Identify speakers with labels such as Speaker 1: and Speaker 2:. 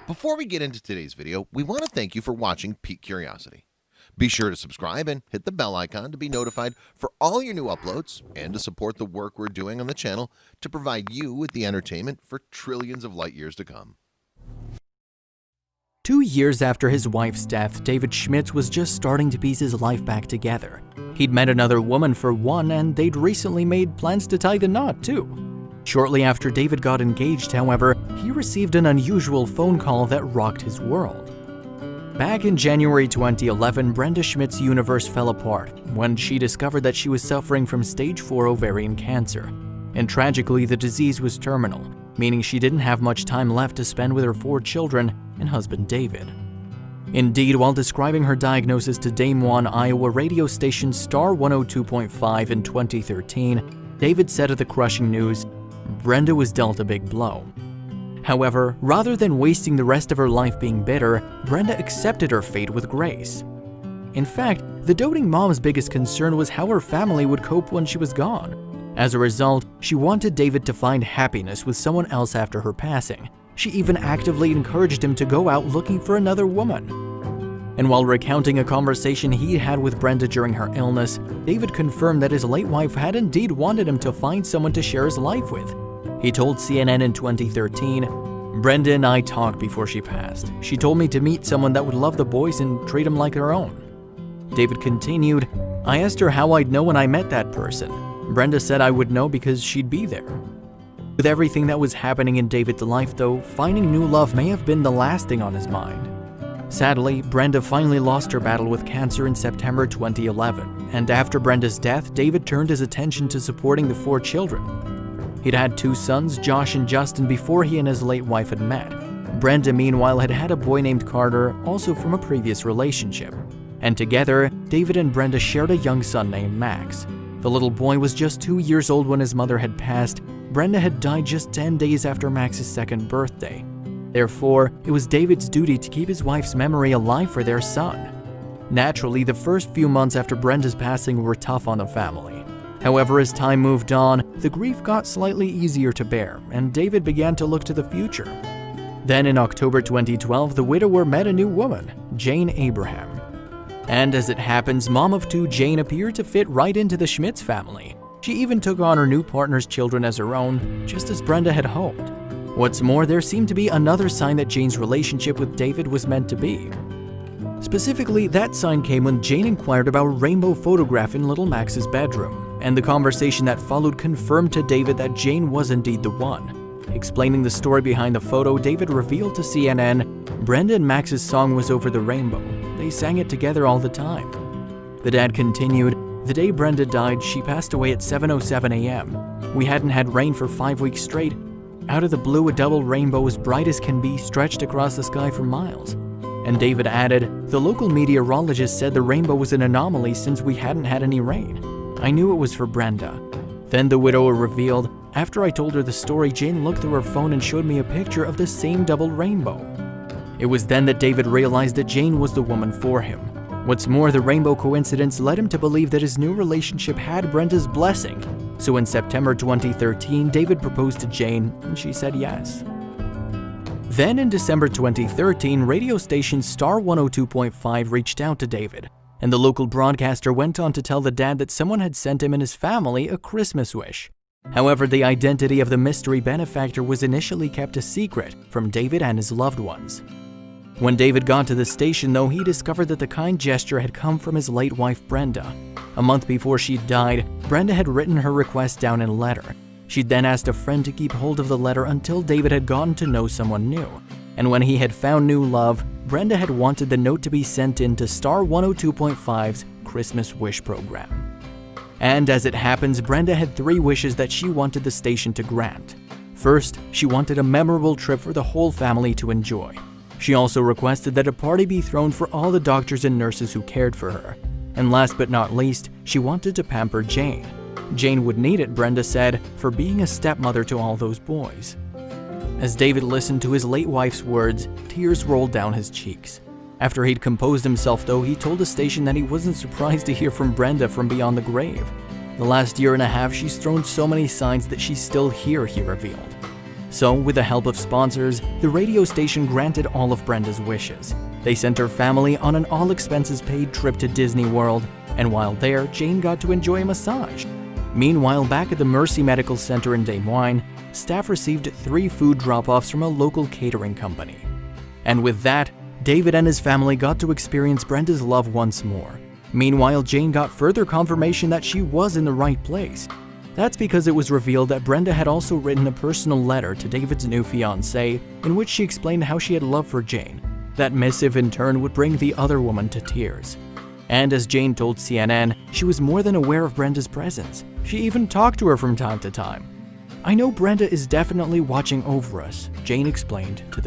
Speaker 1: Before we get into today's video, we want to thank you for watching Peak Curiosity. Be sure to subscribe and hit the bell icon to be notified for all your new uploads and to support the work we're doing on the channel to provide you with the entertainment for trillions of light years to come.
Speaker 2: 2 years after his wife's death, David Schmitz was just starting to piece his life back together. He'd met another woman for one, and they'd recently made plans to tie the knot too. Shortly after David got engaged, however, he received an unusual phone call that rocked his world. Back in January 2011, Brenda Schmitz's universe fell apart when she discovered that she was suffering from stage 4 ovarian cancer. And tragically, the disease was terminal, meaning she didn't have much time left to spend with her 4 children and husband David. Indeed, while describing her diagnosis to Des Moines, Iowa radio station Star 102.5 in 2013, David said of the crushing news, Brenda was dealt a big blow. However, rather than wasting the rest of her life being bitter, Brenda accepted her fate with grace. In fact, the doting mom's biggest concern was how her family would cope when she was gone. As a result, she wanted David to find happiness with someone else after her passing. She even actively encouraged him to go out looking for another woman. And while recounting a conversation he had with Brenda during her illness, David confirmed that his late wife had indeed wanted him to find someone to share his life with. He told CNN in 2013, "Brenda and I talked before she passed. She told me to meet someone that would love the boys and treat them like her own." David continued, "I asked her how I'd know when I met that person. Brenda said I would know because she'd be there." With everything that was happening in David's life though, finding new love may have been the last thing on his mind. Sadly, Brenda finally lost her battle with cancer in September 2011, and after Brenda's death, David turned his attention to supporting the 4 children. He'd had 2 sons, Josh and Justin, before he and his late wife had met. Brenda, meanwhile, had had a boy named Carter, also from a previous relationship. And together, David and Brenda shared a young son named Max. The little boy was just 2 years old when his mother had passed. Brenda had died just 10 days after Max's 2nd birthday. Therefore, it was David's duty to keep his wife's memory alive for their son. Naturally, the first few months after Brenda's passing were tough on the family. However, as time moved on, the grief got slightly easier to bear, and David began to look to the future. Then in October 2012, the widower met a new woman, Jane Abraham. And as it happens, mom of 2 Jane appeared to fit right into the Schmitz family. She even took on her new partner's children as her own, just as Brenda had hoped. What's more, there seemed to be another sign that Jane's relationship with David was meant to be. Specifically, that sign came when Jane inquired about a rainbow photograph in little Max's bedroom, and the conversation that followed confirmed to David that Jane was indeed the one. Explaining the story behind the photo, David revealed to CNN, Brenda and Max's song was over the rainbow. They sang it together all the time. The dad continued, "The day Brenda died, she passed away at 7:07 a.m. We hadn't had rain for 5 weeks straight. Out of the blue, a double rainbow as bright as can be stretched across the sky for miles." And David added, "The local meteorologist said the rainbow was an anomaly since we hadn't had any rain. I knew it was for Brenda." Then the widower revealed, "After I told her the story, Jane looked through her phone and showed me a picture of the same double rainbow." It was then that David realized that Jane was the woman for him. What's more, the rainbow coincidence led him to believe that his new relationship had Brenda's blessing. So in September 2013, David proposed to Jane, and she said yes. Then in December 2013, radio station Star 102.5 reached out to David, and the local broadcaster went on to tell the dad that someone had sent him and his family a Christmas wish. However, the identity of the mystery benefactor was initially kept a secret from David and his loved ones. When David got to the station, though, he discovered that the kind gesture had come from his late wife, Brenda. A month before she died, Brenda had written her request down in a letter. She'd then asked a friend to keep hold of the letter until David had gotten to know someone new. And when he had found new love, Brenda had wanted the note to be sent in to Star 102.5's Christmas Wish program. And as it happens, Brenda had 3 wishes that she wanted the station to grant. First, she wanted a memorable trip for the whole family to enjoy. She also requested that a party be thrown for all the doctors and nurses who cared for her. And last but not least, she wanted to pamper Jane. Jane would need it, Brenda said, for being a stepmother to all those boys. As David listened to his late wife's words, tears rolled down his cheeks. After he'd composed himself, though, he told the station that he wasn't surprised to hear from Brenda from beyond the grave. The last year and a half, she's thrown so many signs that she's still here, he revealed. So, with the help of sponsors, the radio station granted all of Brenda's wishes. They sent her family on an all-expenses-paid trip to Disney World, and while there, Jane got to enjoy a massage. Meanwhile, back at the Mercy Medical Center in Des Moines, staff received 3 food drop-offs from a local catering company. And with that, David and his family got to experience Brenda's love once more. Meanwhile, Jane got further confirmation that she was in the right place. That's because it was revealed that Brenda had also written a personal letter to David's new fiancée in which she explained how she had love for Jane. That missive in turn would bring the other woman to tears. And as Jane told CNN, she was more than aware of Brenda's presence. She even talked to her from time to time. "I know Brenda is definitely watching over us," Jane explained to the